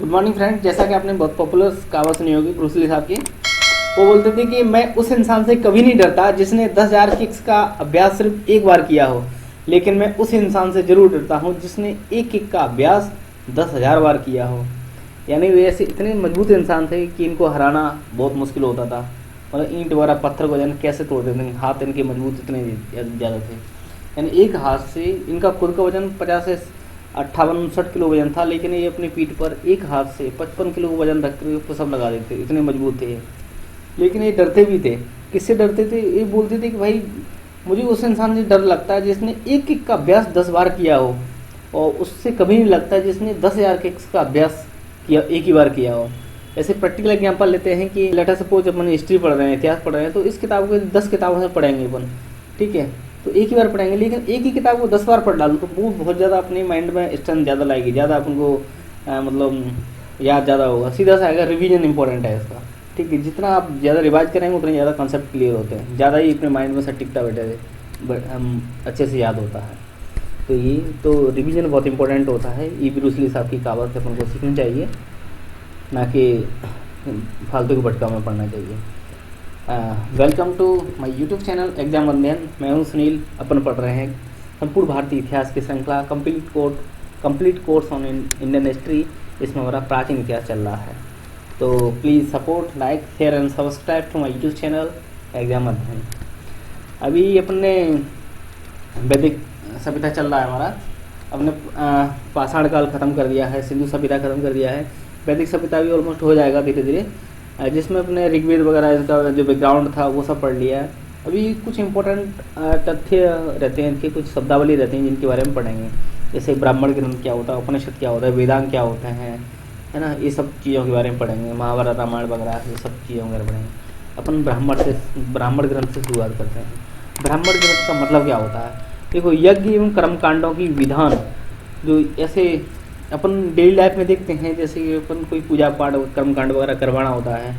Good morning friend. जैसा कि आपने बहुत पॉपुलर कहावत सुनी होगी ब्रूस ली साहब की, वो बोलते थे कि मैं उस इंसान से कभी नहीं डरता जिसने 10,000 किक्स का अभ्यास सिर्फ एक बार किया हो, लेकिन मैं उस इंसान से जरूर डरता हूँ जिसने एक किक का अभ्यास 10,000 बार किया हो। यानी वे ऐसे इतने मजबूत इंसान थे कि इनको हराना बहुत मुश्किल होता था। मतलब ईंट वगैरह पत्थर को वजन कैसे तोड़ते थे, हाथ इनके मजबूत इतने ज़्यादा थे। यानी एक हाथ से इनका खुद का वजन 50 से 58-59 किलो वजन था, लेकिन ये अपनी पीठ पर एक हाथ से 55 किलो वजन रख कर पुशअप लगा देते, इतने मजबूत थे ये। लेकिन ये डरते भी थे। किससे डरते थे? ये बोलते थे कि भाई मुझे उस इंसान से डर लगता है जिसने एक किक का अभ्यास 10 बार किया हो, और उससे कभी नहीं लगता जिसने 10,000 किक्स का अभ्यास किया एक ही बार किया हो। ऐसे प्रैक्टिकल एग्जाम्पल लेते हैं कि लेट अस सपोज अपन हिस्ट्री पढ़ रहे हैं, इतिहास पढ़ रहे हैं, तो इस किताब को 10 किताबों से पढ़ेंगे अपन, ठीक है, तो एक ही बार पढ़ेंगे। लेकिन एक ही किताब को 10 बार पढ़ डालो तो वो बहुत ज़्यादा अपने माइंड में स्ट्रेंथ ज़्यादा लाएगी, ज़्यादा अपन को मतलब याद ज़्यादा होगा। सीधा सा आएगा, रिवीजन इंपॉर्टेंट है इसका, ठीक है। जितना आप ज़्यादा रिवाइज करेंगे उतने ज़्यादा कंसेप्ट क्लियर होते हैं, ज़्यादा ही अपने माइंड में सटीकता बैठे हम अच्छे से याद होता है। तो ये तो रिवीजन बहुत इंपॉर्टेंट होता है। ये ब्रूस ली साहब की कहावत अपन को सीखनी चाहिए, ना कि फालतू के भटका में पढ़ना चाहिए। Welcome to my YouTube channel exam अध्ययन। मैं हूं सुनील। अपन पढ़ रहे हैं संपूर्ण भारतीय इतिहास की श्रृंखला complete course on Indian history. इसमें हमारा प्राचीन इतिहास चल रहा है, तो please support, like, share and subscribe to my YouTube channel exam अध्ययन। अभी अपने वैदिक सभ्यता चल रहा है हमारा। अपने पाषाण काल ख़त्म कर दिया है, सिंधु सभ्यता ख़त्म कर दिया है, वैदिक सभ्यता भी ऑलमोस्ट हो जाएगा धीरे धीरे, जिसमें अपने ऋग्वेद वगैरह इसका जो बैकग्राउंड था वो सब पढ़ लिया है। अभी कुछ इंपॉर्टेंट तथ्य रहते हैं इनके, कुछ शब्दावली रहते हैं जिनके बारे में पढ़ेंगे, जैसे ब्राह्मण ग्रंथ क्या होता है, उपनिषद क्या होता है, वेदांग क्या होते हैं, है ना, ये सब चीज़ों के बारे में पढ़ेंगे। महाभारत, रामायण वगैरह ये सब चीज़ों के बारे में पढ़ेंगे। अपन ब्राह्मण ग्रंथ से शुरुआत करते हैं। ब्राह्मण ग्रंथ का मतलब क्या होता है? देखो, यज्ञ एवं कर्मकांडों की विधान जो ऐसे अपन डेली लाइफ में देखते हैं, जैसे कि अपन कोई पूजा पाठ कर्मकांड वगैरह करवाना होता है,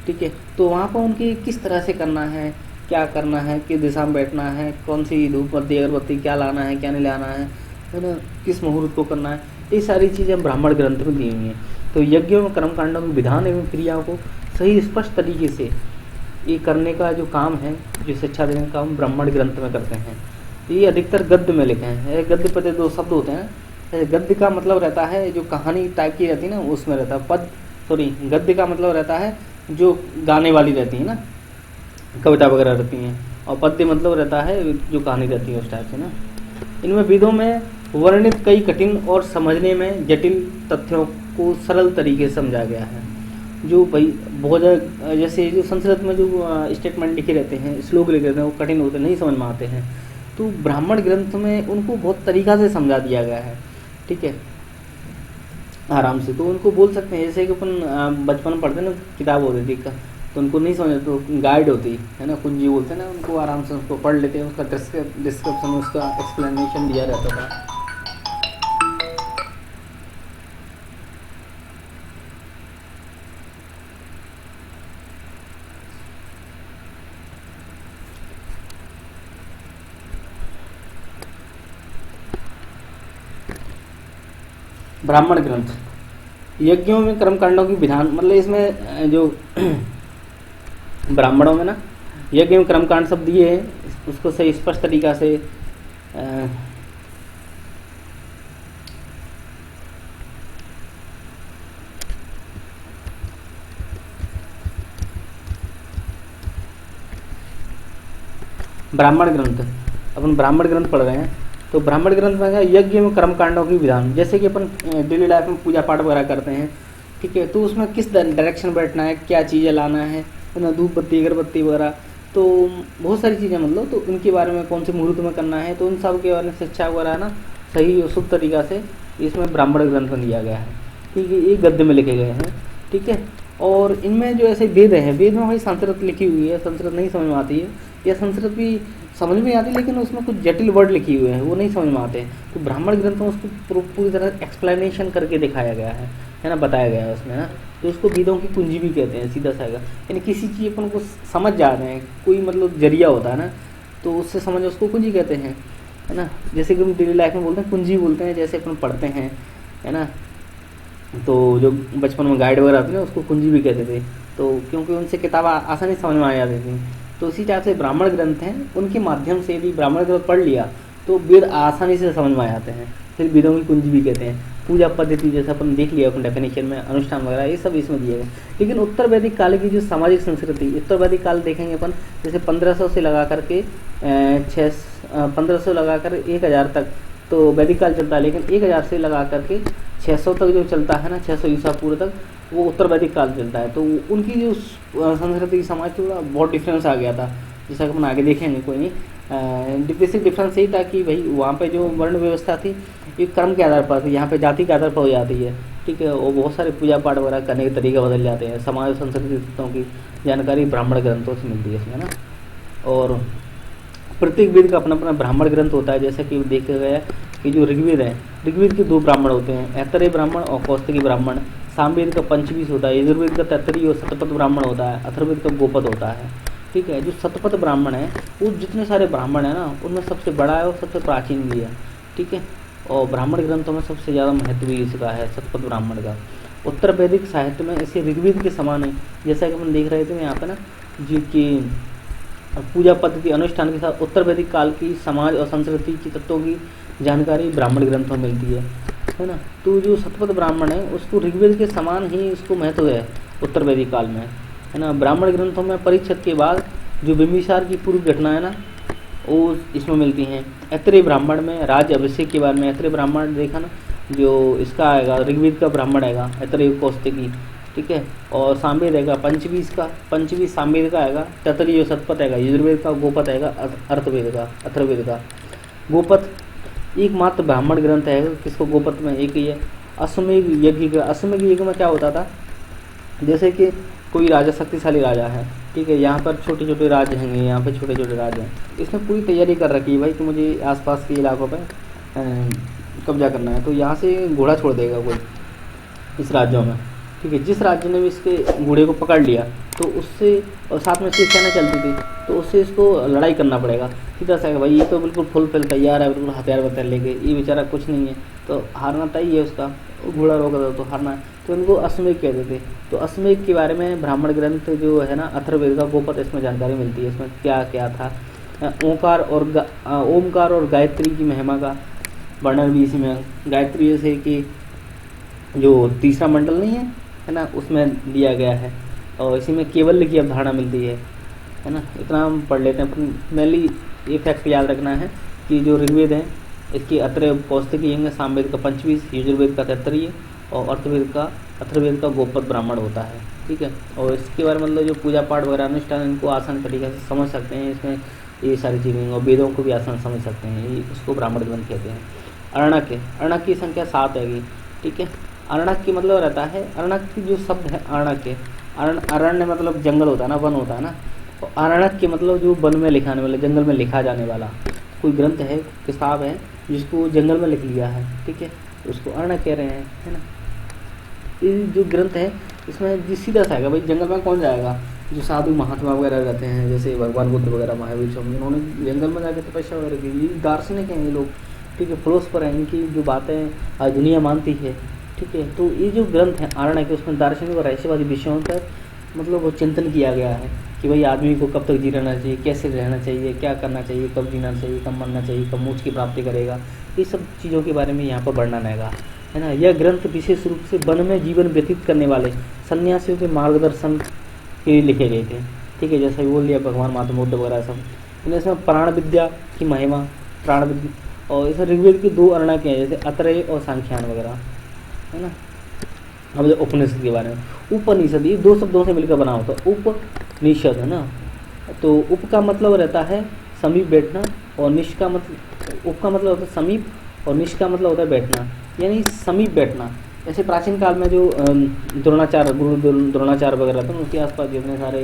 ठीक है, तो वहाँ पर उनकी किस तरह से करना है, क्या करना है, किस दिशा में बैठना है, कौन सी धूप बत्ती अगरबत्ती क्या लाना है क्या नहीं लाना है ना, किस मुहूर्त को करना है, ये सारी चीज़ें ब्राह्मण ग्रंथ में दी हुई हैं। तो यज्ञों में कर्मकांडों के विधान एवं क्रियाओं को सही स्पष्ट तरीके से ये करने का जो काम है, जो शिक्षा देने का काम ब्राह्मण ग्रंथ में करते हैं। ये अधिकतर गद्य में लिखे हैं। गद्य पद 2 शब्द होते हैं। गद्य का मतलब रहता है जो कहानी टाइप की रहती है ना, उसमें रहता है गद्य का मतलब रहता है जो गाने वाली रहती है ना, कविता वगैरह रहती हैं, और पद्य मतलब रहता है जो कहानी रहती है उस टाइप से ना। इनमें वेदों में वर्णित कई कठिन और समझने में जटिल तथ्यों को सरल तरीके से समझा गया है। जो भाई बहुत जैसे जो संस्कृत में जो स्टेटमेंट लिखे रहते हैं, श्लोक लिखे रहते हैं, वो कठिन होते नहीं समझ में आते हैं, तो ब्राह्मण ग्रंथ में उनको बहुत तरीका से समझा दिया गया है, ठीक है, आराम से। तो उनको बोल सकते हैं, जैसे कि अपन बचपन में पढ़ते ना किताब होती थी का, तो उनको नहीं समझ तो गाइड होती है ना, कुंजी बोलते हैं ना, उनको आराम से उसको पढ़ लेते हैं, उसका डिस्क्रिप्शन उसका एक्सप्लेनेशन दिया रहता था। ब्राह्मण ग्रंथ यज्ञों में कर्मकांडों की विधान, मतलब इसमें जो ब्राह्मणों में ना यज्ञ एवं कर्मकांड सब दिए हैं, उसको सही स्पष्ट तरीका से ब्राह्मण ग्रंथ, अपन ब्राह्मण ग्रंथ पढ़ रहे हैं, तो ब्राह्मण ग्रंथ में है यज्ञ एवं कर्मकांडों की विधान। जैसे कि अपन डेली लाइफ में पूजा पाठ वगैरह करते हैं, ठीक है, तो उसमें किस डायरेक्शन बैठना है, क्या चीज़ें लाना है ना, धूप बत्ती अगरबत्ती वगैरह, तो बहुत सारी चीज़ें, मतलब तो इनके बारे में कौन से मुहूर्त में करना है, तो उन सब के बारे में शिक्षा वगैरह ना सही और शुभ तरीका से इसमें ब्राह्मण ग्रंथ में दिया गया है, ठीक है। ये गद्य में लिखे गए हैं, ठीक है। और इनमें जो ऐसे वेद हैं, वेद में भाई संस्कृत लिखी हुई है, संस्कृत नहीं समझ में आती है, या संस्कृत भी समझ में आती है लेकिन उसमें कुछ जटिल वर्ड लिखे हुए हैं वो नहीं समझ में आते हैं, तो ब्राह्मण ग्रंथ में उसको पूरी तरह एक्सप्लेनेशन करके दिखाया गया है ना, बताया गया है उसमें ना, तो उसको वेदों की कुंजी भी कहते हैं, सीधा सा आएगा। यानी किसी चीज़ अपन को समझ जा रहे हैं, कोई मतलब जरिया होता है ना, तो उससे समझ उसको कुंजी कहते हैं, है ना। जैसे कि हम डेली लाइफ में बोलते हैं कुंजी बोलते हैं, जैसे अपन पढ़ते हैं, है ना, तो जो बचपन में गाइड वगैरह आती ना उसको कुंजी भी कहते थे, तो क्योंकि उनसे किताब आसानी से समझ में आ जाती थी। तो उसी तरह से ब्राह्मण ग्रंथ हैं, उनके माध्यम से भी ब्राह्मण ग्रंथ पढ़ लिया तो वेद आसानी से समझ में आ जाते हैं, फिर वेदों की कुंजी भी कहते हैं। पूजा पद्धति जैसे अपन देख लिया अपन डेफिनेशन में, अनुष्ठान वगैरह ये सब इसमें दिए गए। लेकिन उत्तर वैदिक काल की जो सामाजिक संस्कृति, उत्तर वैदिक काल देखेंगे अपन, जैसे 1500 से लगा करके 1500 लगा कर 1000 तक तो वैदिक काल चलता है, लेकिन 1000 से लगा करके 600 तक जो चलता है ना, 600 ईसा पूर्व तक, वो उत्तर वैदिक काल चलता है। तो उनकी जो संस्कृति समाज की बहुत डिफरेंस आ गया था, जैसा कि अपन आगे देखेंगे। कोई नहीं, बेसिक डिफरेंस यही था कि भाई वहाँ पे जो वर्ण व्यवस्था थी ये कर्म के आधार पर थी, यहाँ पे जाति के आधार पर हो जाती है, ठीक है। और बहुत सारे पूजा पाठ वगैरह करने के तरीके बदल जाते हैं। समाज संस्कृति तत्वों की जानकारी ब्राह्मण ग्रंथों से मिलती है इसमें ना। और प्रत्येक वेद का अपना अपना ब्राह्मण ग्रंथ होता है, जैसा कि देखा गया कि जो ऋग्वेद है, ऋग्वेद के 2 ब्राह्मण होते हैं, ऐतरेय ब्राह्मण और कौस्तुकी ब्राह्मण। सामवेद का 25 होता है, यजुर्वेद का तैतरीय और शतपथ ब्राह्मण होता है, अथर्ववेद का गोपद होता है, ठीक है। जो शतपथ ब्राह्मण है वो जितने सारे ब्राह्मण है ना उनमें सबसे बड़ा है और सबसे प्राचीन भी है, ठीक है। और ब्राह्मण ग्रंथों में सबसे ज़्यादा महत्व भी इसका है, शतपथ ब्राह्मण का। उत्तर वैदिक साहित्य में इसे ऋग्वेद के समान है, जैसा कि हम देख रहे थे यहाँ पे ना जी की पूजा पद्धति अनुष्ठान के साथ उत्तर वैदिक काल की समाज और संस्कृति की तत्वों की जानकारी ब्राह्मण ग्रंथों में मिलती है ना। तो जो शतपथ ब्राह्मण है उसको ऋग्वेद के समान ही इसको महत्व है उत्तर वैदिक काल में, है ना। ब्राह्मण ग्रंथों में परीक्षित के बाद जो बिंबिसार की पूर्व घटना है ना वो इसमें मिलती हैं। ऐतरेय ब्राह्मण में राज्य अभिषेक के बारे में, ऐतरेय ब्राह्मण देखा ना जो इसका आएगा ऋग्वेद का ब्राह्मण आएगा ऐतरेय कौस्तुकी, ठीक है। और सामवेद आएगा पंचवीस का, पंचवीस सामवेद का आएगा, तैतरीय शतपथ आएगा, यजुर्वेद का गोपथ आएगा, अर्थवेद का अथर्ववेद का। गोपथ एकमात्र ब्राह्मण ग्रंथ है किसको गोपथ में एक ही है। अश्वमेध यज्ञ का, अश्वमेध यज्ञ में क्या होता था, जैसे कि कोई राजा शक्तिशाली राजा है, ठीक है, यहाँ पर छोटे छोटे राज्य हैं, यहाँ पे छोटे छोटे राज्य हैं, इसने पूरी तैयारी कर रखी है भाई कि मुझे आसपास के इलाकों पे कब्जा करना है, तो यहाँ से घोड़ा छोड़ देगा कोई इस राज्यों में, ठीक है। जिस राज्य ने भी इसके घोड़े को पकड़ लिया तो उससे, और साथ में इसकी सेना चलती थी, तो उससे इसको लड़ाई करना पड़ेगा। सीधा सा भाई ये तो बिल्कुल फुल फिल तैयार है, बिल्कुल हथियार वथियार लेके, ये बेचारा कुछ नहीं है, तो हारना तय है उसका, घोड़ा रोक दो तो हारना है, तो इनको अश्वमेध कहते थे। तो अश्वमेध के बारे में ब्राह्मण ग्रंथ जो है ना अथर्ववेद का गोपथ, इसमें जानकारी मिलती है। इसमें क्या क्या था, ओंकार और गायत्री की महिमा का वर्णन भी इसी में। गायत्री जैसे कि जो तीसरा मंडल नहीं है ना, उसमें दिया गया है, और इसी में केवल्य की अवधारणा मिलती है ना। इतना हम पढ़ लेते हैं। मेनली ये फैक्ट याद रखना है कि जो ऋग्वेद है इसकी अत्रय कौस्तुकी यज्ञ, सामवेद का 25, यजुर्वेद का तैतरीय और अथर्ववेद का गोपथ ब्राह्मण होता है, ठीक है। और इसके बारे में मतलब जो पूजा पाठ वगैरह अनुष्ठान इनको आसान तरीके से समझ सकते हैं, इसमें ये सारी चीज़ें, और वेदों को भी आसान समझ सकते हैं, ये इसको ब्राह्मण ग्रंथ कहते हैं। अर्णक की संख्या 7 है, ठीक है। अर्णक की मतलब रहता है, अर्णक की जो शब्द है अर्णक के, अरण्य मतलब जंगल होता है ना, वन होता है ना, तो अर्णक के मतलब जो वन में लिखाने वाला, जंगल में लिखा जाने वाला कोई ग्रंथ है, किताब है जिसको जंगल में लिख लिया है, ठीक है, उसको अर्णक कह रहे हैं, है ना। ये जो ग्रंथ है इसमें जिस सीधा सा आएगा भाई, जंगल में कौन जाएगा, जो साधु महात्मा वगैरह रहते हैं, जैसे भगवान बुद्ध वगैरह, महावीर स्वामी, उन्होंने जंगल में जाकर तपस्या वगैरह की। ये दार्शनिक हैं ये लोग, ठीक है, फिलोसफर हैं, इनकी जो बातें आज दुनिया मानती है, ठीक है। तो ये जो ग्रंथ है अर्णक, उसमें दार्शनिक और रहस्यवादी विषयों पर मतलब वो चिंतन किया गया है कि भाई आदमी को कब तक जी रहना चाहिए, कैसे रहना चाहिए, क्या करना चाहिए, कब जीना चाहिए, कब मरना चाहिए, कब मोक्ष की प्राप्ति करेगा, ये सब चीज़ों के बारे में यहाँ पर वर्णन है ना। यह ग्रंथ विशेष रूप से वन में जीवन व्यतीत करने वाले सन्यासियों के मार्गदर्शन के लिए लिखे गए थे, ठीक है। जैसा बोल लिया भगवान महात्मा बुद्ध वगैरह सब, इसमें प्राण विद्या की महिमा, प्राण विद्या, और इस ऋग्वेद के 2 अर्णक हैं जैसे अत्रेय और सांख्यान वगैरह, है ना। अब जो उपनिषद के बारे में, उपनिषद ये 2 शब्दों से मिलकर बना होता है, उपनिषद, है ना। तो उप का मतलब रहता है समीप बैठना, और निश का मतलब, उप का मतलब होता है समीप, और निश का मतलब होता है बैठना, यानी समीप बैठना। ऐसे प्राचीन काल में जो द्रोणाचार्य, गुरु द्रोणाचार्य वगैरह थे, उसके आसपास जितने सारे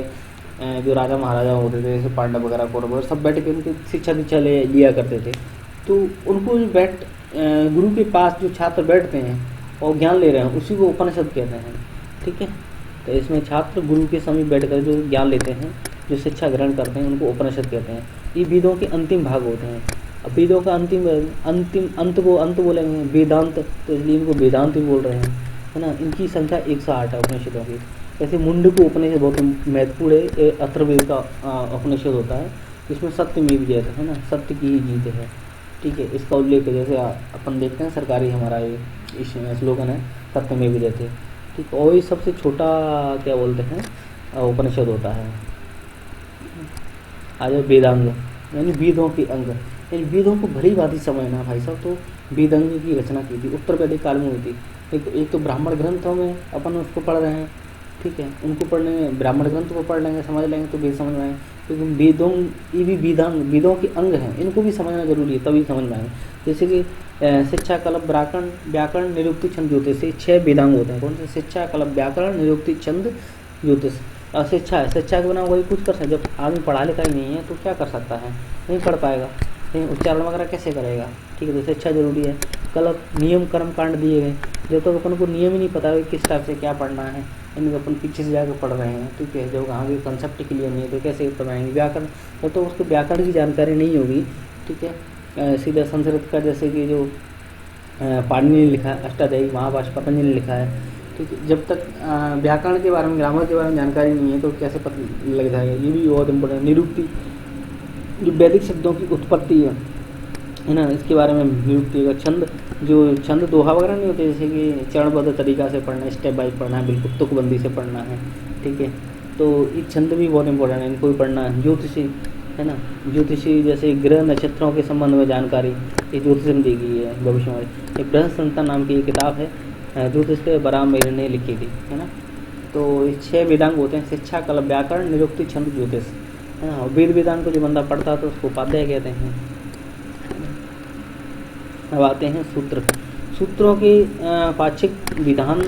जो राजा महाराजा होते थे, जैसे पांडव वगैरह, कौरव वगैरह, सब बैठ के उनकी शिक्षा दीक्षा लिया करते थे। तो उनको जो गुरु के पास जो छात्र बैठते हैं और ज्ञान ले रहे हैं उसी को उपनिषद कहते हैं, ठीक है। तो इसमें छात्र गुरु के समीप बैठकर जो ज्ञान लेते हैं, जो शिक्षा ग्रहण करते हैं, उनको उपनिषद कहते हैं। ये वेदों के अंतिम भाग होते हैं। अब वेदों का अंतिम अंत को अंत बोलेंगे वेदांत, तो इसलिए इनको वेदांत भी बोल रहे हैं, है ना, इनकी संख्या 108 है उपनिषदों की। जैसे मुंडक उपनिषद बहुत महत्वपूर्ण है, ये अथर्ववेद का उपनिषद होता है, इसमें सत्यमेव जयते है ना, सत्य की ही जीत है। ठीक है, इसका उल्लेख है, जैसे अपन देखते हैं सरकारी हमारा ये स्लोगन है सत्यमेव जयते। ठीक, और ये सबसे छोटा क्या बोलते हैं उपनिषद होता है। आ जाए वेदांग, यानी वेदों के अंग, यानी वेदों को भली भांति समझना भाई साहब। तो वेदांग की रचना की थी उत्तर वैदिक काल में हुई थी। एक तो ब्राह्मण ग्रंथों में अपन उसको पढ़ रहे हैं, ठीक है, उनको पढ़ने ब्राह्मण ग्रंथ को पढ़ लेंगे, समझ लेंगे तो वेद समझ में आएंगे। क्योंकि वेदों, ये भी वेदों के अंग हैं, इनको भी समझना जरूरी है, तभी समझ में आएंगे। जैसे कि शिक्षा, कल्प, व्याकरण, निरुक्ति, छंद, ज्योतिष, ये 6 वेदांग होते हैं। कौन से? शिक्षा, कल्प, व्याकरण, निरुक्ति, छंद, ज्योतिष। शिक्षा है, शिक्षा के बिना वही कुछ कर सकते। जब आदमी पढ़ा लिखा ही नहीं है तो क्या कर सकता है, नहीं पढ़ पाएगा, नहीं उच्चारण वगैरह कैसे करेगा। ठीक है, तो शिक्षा जरूरी है। कल्प, नियम कर्म कांड दिए गए, जब तक अपन को नियम ही नहीं पता है किस टाइप से क्या पढ़ना है, यानी अपन पीछे से जाकर पढ़ रहे हैं, ठीक है, जब आगे कंसेप्ट क्लियर नहीं है तो कैसे पढ़ाएंगे। व्याकरण, जब तो उसको व्याकरण की जानकारी नहीं होगी, ठीक है, सीधा संस्कृत का, जैसे कि जो पाणिनि ने लिखा है अष्टाध्यायी महाभाष्य पतंजलि ने लिखा है, ठीक है, जब तक व्याकरण के बारे में, ग्रामर के बारे में जानकारी नहीं है तो कैसे पता लग जाएगा। ये भी बहुत इम्पोर्टेंट। निरुक्ति, जो वैदिक शब्दों की उत्पत्ति है ना, इसके बारे में निरुक्ति का। छंद, जो छंद दोहा वगैरह नहीं होते, जैसे कि चरणबद्ध तरीका से पढ़ना है, स्टेप बाई पढ़ना है, बिल्कुल तुकबंदी से पढ़ना है, ठीक है, तो ये छंद भी बहुत इंपॉर्टेंट है, इनको भी पढ़ना है। ज्योतिषी है ना, ज्योतिषी जैसे ग्रह नक्षत्रों के संबंध में जानकारी, ये ज्योतिष में दी गई है भविष्यवाणी। एक बृहद संहिता नाम की एक किताब है, ज्योतिष पे बराम मेहर ने लिखी थी, है ना। तो ये 6 वेदांग होते हैं, शिक्षा, कल्प, व्याकरण, निरुक्ति, छंद, ज्योतिष, है ना। वेद वेदांग को जो बंदा पढ़ता है तो उसको उपाध्याय कहते हैं। अब आते हैं सूत्र। सूत्रों के पाक्षिक विधान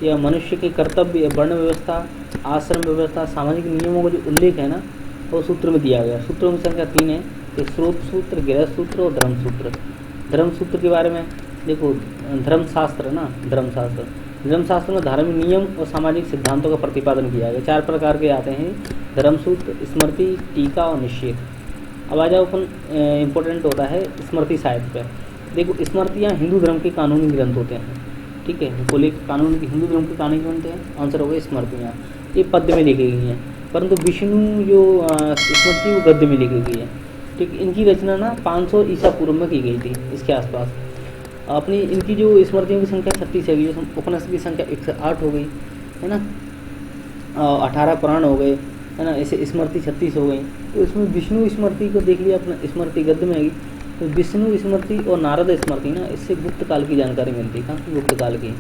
या मनुष्य के कर्तव्य, वर्ण व्यवस्था, आश्रम व्यवस्था, सामाजिक नियमों का जो उल्लेख है ना, वो सूत्र में दिया गया। सूत्रों की संख्या 3 है, ये स्रोत सूत्र, गृहस्थ सूत्र और धर्म सूत्र। धर्म सूत्र के बारे में देखो, धर्मशास्त्र ना, धर्मशास्त्र में धार्मिक नियम और सामाजिक सिद्धांतों का प्रतिपादन किया गया। 4 प्रकार के आते हैं, धर्मसूत्र, स्मृति, टीका और निषेध। अब आ जाओ अपन, इम्पोर्टेंट होता है स्मृति साहित्य पर। देखो, स्मृतियाँ हिंदू धर्म के कानूनी ग्रंथ होते हैं, ठीक है, बोले कानून की हिंदू धर्म के कानूनी ग्रंथ हैं, आंसर हो गया स्मृतियाँ। ये पद्य में लिखी गई हैं, परंतु विष्णु जो स्मृति वो गद्य में लिखी गई है, ठीक। इनकी रचना ना 500 ईसा पूर्व में की गई थी, इसके आसपास। अपनी इनकी जो स्मृतियों की संख्या 36 है, जो उपनिषद की संख्या 108 हो गई, है ना, 18 पुराण हो गए, है ना, ऐसे स्मृति 36 हो गई। तो इसमें विष्णु स्मृति को देख लिया अपना, स्मृति गद्य में आएगी। तो विष्णु स्मृति और नारद स्मृति ना, इससे गुप्त काल की जानकारी मिलती है, काफ़ी गुप्त काल की।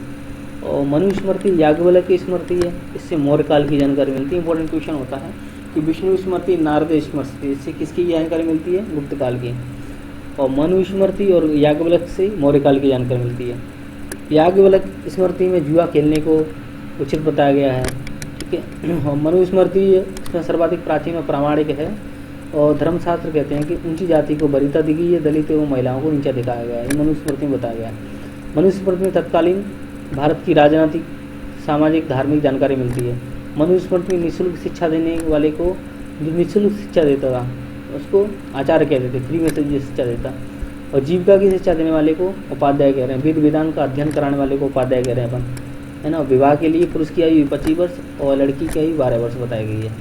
और मनु स्मृति याज्ञवल्क्य की स्मृति है, इससे मौर्य काल की जानकारी मिलती है। इंपॉर्टेंट क्वेश्चन होता है कि विष्णु स्मृति, नारद स्मृति, इससे किसकी जानकारी मिलती है? गुप्त काल की। और मनु स्मृति और याज्ञवल्क्य से मौर्य काल की जानकारी मिलती है। याज्ञवल्क्य स्मृति में जुआ खेलने को उचित बताया गया है, ठीक है। और मनु स्मृति इसमें सर्वाधिक प्राचीन और प्रामाणिक है। और धर्मशास्त्र कहते हैं कि ऊंची जाति को वरीयता दी गई है, दलित एवं महिलाओं को नीचा दिखाया गया है, ये मनुस्मृति में बताया गया है। मनुस्मृति में तत्कालीन भारत की राजनीतिक, सामाजिक, धार्मिक जानकारी मिलती है। मनुस्मृति में निःशुल्क शिक्षा देने वाले को, जो निःशुल्क शिक्षा देता था उसको आचार्य कहते थे, फ्री में से जो शिक्षा देता। और जीविका की शिक्षा देने वाले को उपाध्याय कह रहे हैं। वेद वेदांत का अध्ययन कराने वाले को उपाध्याय कह रहे हैं अपन, है ना। विवाह के लिए पुरुष की आयु 25 वर्ष और लड़की की आयु 12 वर्ष बताई गई है,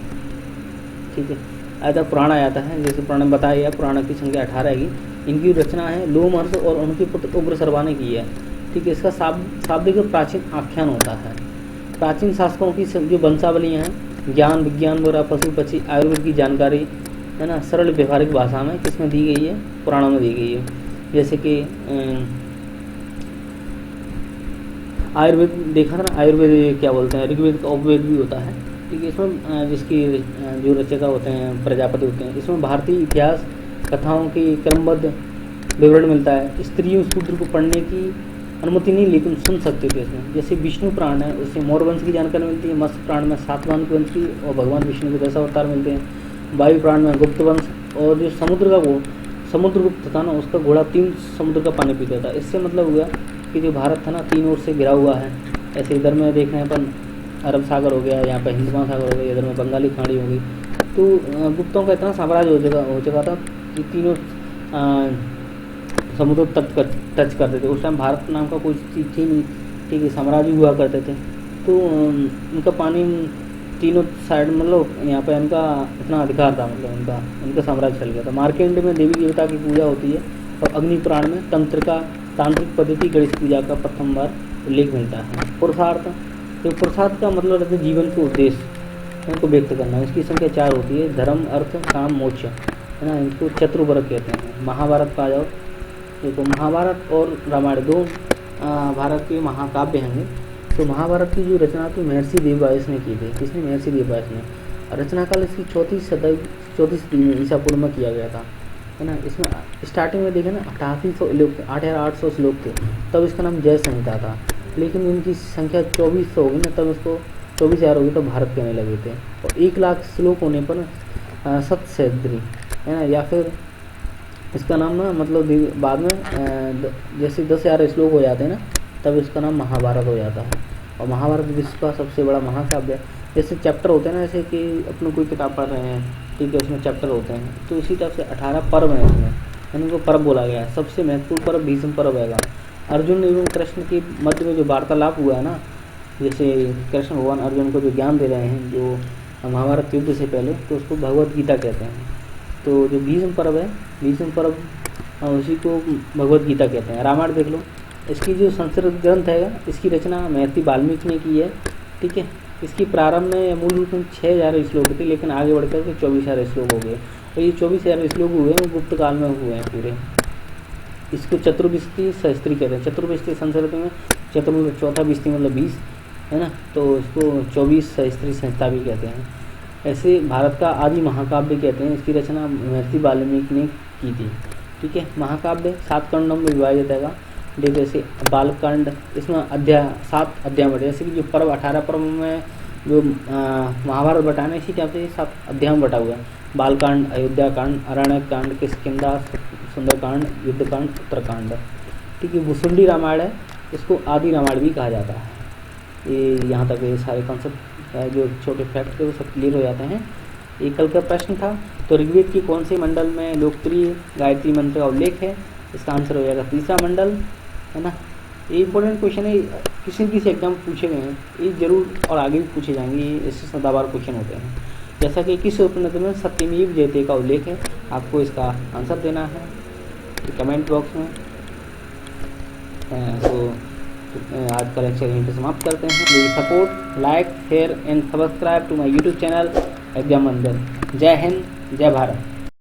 ठीक है। आया पुराण आ जाता है, जैसे पुराण में बताया गया, पुराण की संख्या 18 है। इनकी रचना है लोमहर्ष और उनके पुत्र उग्र सर्वा ने की है, ठीक है। इसका शाब्दिक प्राचीन आख्यान होता है। प्राचीन शास्त्रों की जो वंशावलियाँ हैं, ज्ञान, विज्ञान वगैरह, पशु पक्षी, आयुर्वेद की जानकारी, है ना, सरल व्यवहारिक भाषा में किसमें दी गई है? पुराणों में दी गई है। जैसे कि आयुर्वेद देखा था ना, आयुर्वेद क्या बोलते हैं, ऋग्वेद का उपवेद भी होता है, ठीक है। इसमें जिसकी जो रचयिता होते हैं प्रजापति होते हैं, इसमें भारतीय इतिहास कथाओं की क्रमबद्ध विवरण मिलता है। स्त्रियों शूद्र को पढ़ने की अनुमति नहीं, लेकिन सुन सकते थे इसमें। जैसे विष्णु पुराण है, उससे मौर्य वंश की जानकारी मिलती है। मत्स्य पुराण में सातवाहन वंश की और भगवान विष्णु के 10 अवतार मिलते हैं। वायु पुराण में गुप्त वंश, और जो समुद्रगुप्त था ना, उसका घोड़ा 3 समुद्र का पानी पीता था। इससे मतलब हुआ कि जो भारत था ना 3 ओर से घिरा हुआ है। ऐसे इधर में देख रहे हैं अपन, अरब सागर हो गया, यहाँ पर हिंद महासागर हो गया, इधर में बंगाली खाड़ी हो गई। तो गुप्तों का इतना साम्राज्य हो चुका था कि तीनों समुद्र टच करते थे। उस टाइम भारत नाम का कोई चीज़ थी नहीं, ठीक है, साम्राज्य हुआ करते थे। तो उनका पानी तीनों साइड, मतलब यहाँ पे इनका इतना अधिकार था, मतलब इनका साम्राज्य चल गया था। मार्केंड में देवी देवता की पूजा होती है और अग्नि पुराण में तांत्रिक पद्धति गणेश पूजा का प्रथम बार उल्लेख मिलता है। पुरुषार्थ, तो पुरुषार्थ का मतलब रहता है जीवन के उद्देश्य इनको व्यक्त करना। इसकी संख्या 4 होती है, धर्म, अर्थ, काम, मोक्ष, है ना। इनको चतुर्वर्ग कहते हैं। महाभारत का आ जाओ, देखो महाभारत और रामायण दो भारत के महाकाव्य हैं। तो महाभारत की जो रचना तो महर्षि वेदव्यास ने की थी। किसने? महर्षि वेदव्यास ने। रचना काल इसकी 34 सदी ईसा पूर्व में किया गया था, है ना। इसमें स्टार्टिंग में देखें ना 8800 श्लोक थे, 8800 श्लोक थे, तब इसका नाम जय संहिता था। लेकिन इनकी संख्या 2400 होगी ना, तब इसको 24,000 होगी, तो भारत कहने लगे थे। और 1 लाख श्लोक होने पर सतसहस्त्री, है ना, या फिर इसका नाम ना मतलब बाद में जैसे 10,000 श्लोक हो जाते हैं ना, तब इसका नाम महाभारत हो जाता है। और महाभारत विश्व का सबसे बड़ा महाकाव्य है। जैसे चैप्टर होते हैं ना, जैसे कि अपने कोई किताब पढ़ रहे हैं, ठीक है, उसमें चैप्टर होते हैं, तो इसी टाइप से 18 पर्व हैं इसमें, यानी उनको पर्व बोला गया है। सबसे महत्वपूर्ण पर्व भीष्म पर्व है। अर्जुन एवं कृष्ण के मध्य में जो वार्तालाप हुआ है ना, जैसे कृष्ण भगवान अर्जुन को जो ज्ञान दे रहे हैं जो महाभारत युद्ध से पहले, तो उसको भगवत गीता कहते हैं। तो जो भीष्म पर्व है, भीष्म पर्व उसी को भगवत गीता कहते हैं। रामायण देख लो, इसकी जो संस्कृत ग्रंथ है, इसकी रचना महर्षि वाल्मीकि ने की है, ठीक है। इसकी प्रारंभ में मूल रूप में 6,000 श्लोक थे, लेकिन आगे बढ़कर के 24,000 श्लोक हो गए। और ये 24,000 श्लोक हुए हैं वो गुप्त काल में हुए हैं पूरे। इसको चतुर्विशति सहस्त्री कहते हैं। चतुर्विशति संस्कृत में चतुर्विशति चौथा, विशति मतलब 20, है ना, तो इसको 24 सहस्त्री संहिता भी कहते हैं। ऐसे भारत का आदि महाकाव्य कहते हैं। इसकी रचना महर्षि वाल्मीकि ने की थी, ठीक है। महाकाव्य 7 खंडों में विभाजित है। जैसे बालकांड, इसमें 7 अध्याय बटे, जैसे कि जो पर्व 18 पर्व में जो महाभारत बटाना, इसी टाइप से 7 अध्याय में बटा हुआ है। बालकांड, अयोध्या कांड, अरण्यक कांड, किष्किंधा, सुंदरकांड, युद्धकांड, उत्तरकांड, ठीक है। भुसुंडी रामायण है, इसको आदि रामायण भी कहा जाता है। ये यहाँ तक ये सारे कॉन्सेप्ट जो छोटे फैक्ट थे वो सब क्लियर हो जाते हैं। ये कल का प्रश्न था। तो ऋग्वेद की कौन से मंडल में लोकप्रिय गायत्री मंत्र का उल्लेख है? इसका आंसर हो जाएगा तीसरा मंडल, है ना। ये इंपॉर्टेंट क्वेश्चन है, किसी एग्जाम पूछे गए हैं, ये जरूर और आगे भी पूछे जाएंगे, ये इससे सदाबहार क्वेश्चन होते हैं। जैसा कि किस उपनिषद में सत्यमेव जयते का उल्लेख है, आपको इसका आंसर देना है कमेंट बॉक्स में। तो आज का लेक्चर यहीं पर समाप्त करते हैं। Please support, like, share and subscribe to my YouTube channel exam मंदिर। जय हिंद, जय भारत।